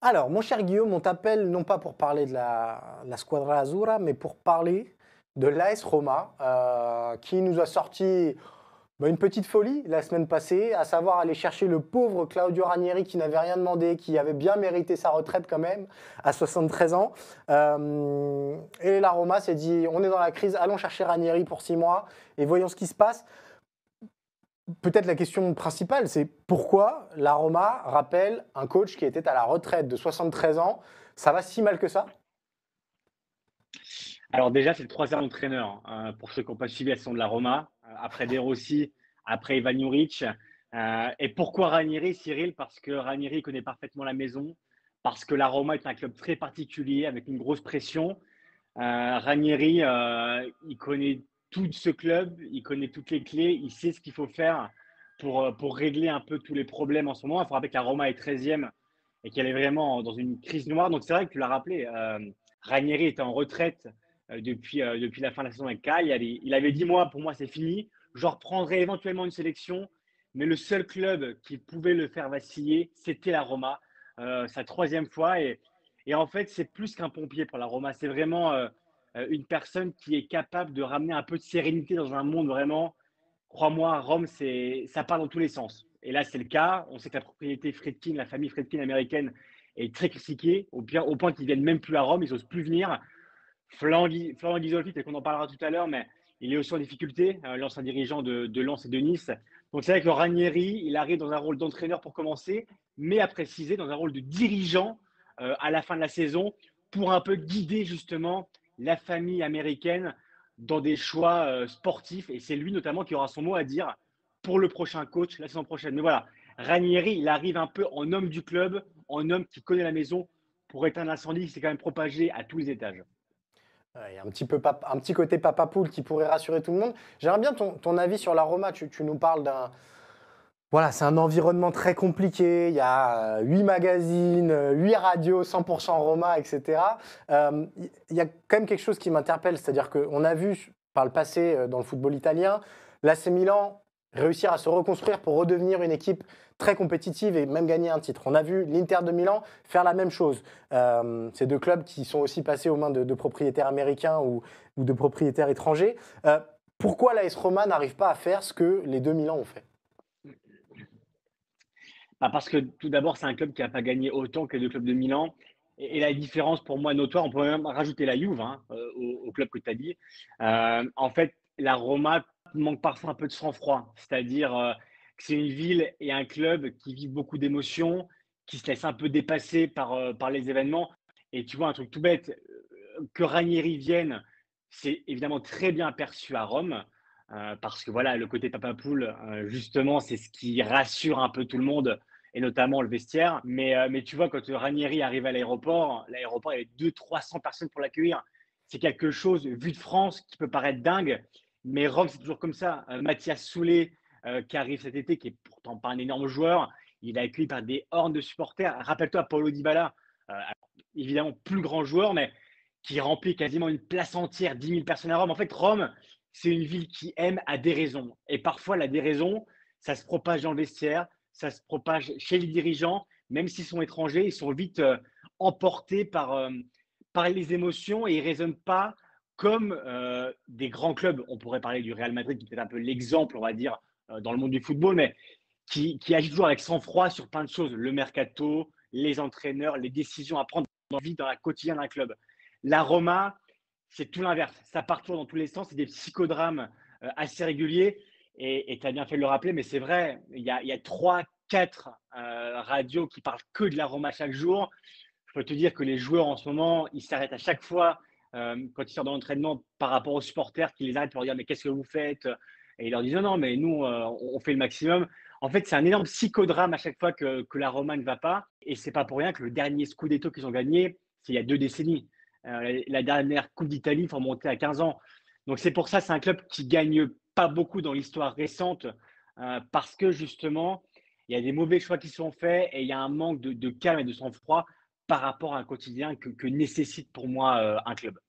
Alors, mon cher Guillaume, on t'appelle non pas pour parler de la Squadra Azzurra, mais pour parler de l'AS Roma, qui nous a sorti une petite folie la semaine passée, à savoir aller chercher le pauvre Claudio Ranieri qui n'avait rien demandé, qui avait bien mérité sa retraite quand même, à 73 ans. Et la Roma s'est dit, on est dans la crise, allons chercher Ranieri pour 6 mois et voyons ce qui se passe. Peut-être la question principale, c'est pourquoi la Roma rappelle un coach qui était à la retraite de 73 ans. Ça va si mal que ça? Alors déjà, c'est le troisième entraîneur, pour ceux qui n'ont pas suivi la saison de la Roma, après De Rossi, après Ivan Juric. Et pourquoi Ranieri, Cyril? Parce que Ranieri connaît parfaitement la maison, parce que la Roma est un club très particulier avec une grosse pression. Ranieri, il connaît tout ce club, il connaît toutes les clés, il sait ce qu'il faut faire pour régler un peu tous les problèmes en ce moment. Il faut rappeler que la Roma est 13e et qu'elle est vraiment dans une crise noire. Donc c'est vrai que tu l'as rappelé, Ranieri était en retraite depuis la fin de la saison avec Cagliari. Il avait dit, moi, pour moi, c'est fini. Je reprendrai éventuellement une sélection. Mais le seul club qui pouvait le faire vaciller, c'était la Roma. Sa troisième fois. Et en fait, c'est plus qu'un pompier pour la Roma. C'est vraiment une personne qui est capable de ramener un peu de sérénité dans un monde vraiment. Crois-moi, Rome, ça part dans tous les sens. Et là, c'est le cas. On sait que la propriété Friedkin, la famille Friedkin américaine, est très critiquée, au point qu'ils ne viennent même plus à Rome, ils n'osent plus venir. Florent Ghisolfi, peut-être qu'on en parlera tout à l'heure, mais il est aussi en difficulté, l'ancien dirigeant de Lens et de Nice. Donc c'est vrai que Ranieri, il arrive dans un rôle d'entraîneur pour commencer, mais à préciser dans un rôle de dirigeant à la fin de la saison pour un peu guider justement la famille américaine dans des choix sportifs. Et c'est lui notamment qui aura son mot à dire pour le prochain coach la saison prochaine. Mais voilà, Ranieri, il arrive un peu en homme du club, en homme qui connaît la maison pour éteindre l'incendie qui s'est quand même propagé à tous les étages. Il y a un petit côté papa poule qui pourrait rassurer tout le monde. J'aimerais bien ton avis sur la Roma. Tu nous parles d'un. Voilà, c'est un environnement très compliqué. Il y a 8 magazines, 8 radios, 100% Roma, etc. Il y a quand même quelque chose qui m'interpelle. C'est-à-dire qu'on a vu par le passé dans le football italien, l'AC Milan réussir à se reconstruire pour redevenir une équipe très compétitive et même gagner un titre. On a vu l'Inter de Milan faire la même chose. Ces deux clubs qui sont aussi passés aux mains de propriétaires américains ou de propriétaires étrangers. Pourquoi l'AS Roma n'arrive pas à faire ce que les deux Milan ont fait? Bah, parce que tout d'abord, c'est un club qui n'a pas gagné autant que les 2 clubs de Milan et la différence pour moi notoire, on pourrait même rajouter la Juve, hein, au club que tu as dit. En fait, la Roma manque parfois un peu de sang-froid, c'est-à-dire, que c'est une ville et un club qui vivent beaucoup d'émotions, qui se laissent un peu dépasser par les événements et tu vois un truc tout bête, que Ranieri vienne, c'est évidemment très bien perçu à Rome, parce que voilà, le côté papa poule, justement, c'est ce qui rassure un peu tout le monde et notamment le vestiaire. Mais tu vois, quand Ranieri arrive à l'aéroport, il y avait 200-300 personnes pour l'accueillir. C'est quelque chose, vu de France, qui peut paraître dingue, mais Rome, c'est toujours comme ça. Mathias Soulé, qui arrive cet été, qui est pourtant pas un énorme joueur, il est accueilli par des hordes de supporters. Rappelle-toi Paulo Dybala, évidemment plus grand joueur, mais qui remplit quasiment une place entière, 10 000 personnes à Rome. En fait, Rome, c'est une ville qui aime à déraison. Et parfois, la déraison, ça se propage dans le vestiaire, ça se propage chez les dirigeants, même s'ils sont étrangers, ils sont vite emportés par les émotions et ils ne raisonnent pas comme des grands clubs. On pourrait parler du Real Madrid, qui est peut-être un peu l'exemple, on va dire, dans le monde du football, mais qui agit toujours avec sang-froid sur plein de choses. Le mercato, les entraîneurs, les décisions à prendre dans la vie, dans la quotidien d'un club. La Roma, c'est tout l'inverse. Ça part toujours dans tous les sens. C'est des psychodrames assez réguliers. Et tu as bien fait de le rappeler, mais c'est vrai, il y a 3, 4 radios qui parlent que de la Roma chaque jour. Je peux te dire que les joueurs en ce moment, ils s'arrêtent à chaque fois quand ils sortent de l'entraînement par rapport aux supporters qui les arrêtent pour leur dire mais qu'est-ce que vous faites? Et ils leur disent non, non, mais nous, on fait le maximum. En fait, c'est un énorme psychodrame à chaque fois que la Roma ne va pas. Et c'est pas pour rien que le dernier Scudetto qu'ils ont gagné, c'est il y a 2 décennies. La dernière Coupe d'Italie, il faut remonter à 15 ans. Donc c'est pour ça, c'est un club qui gagne pas beaucoup dans l'histoire récente parce que justement, il y a des mauvais choix qui sont faits et il y a un manque de calme et de sang-froid par rapport à un quotidien que nécessite pour moi un club.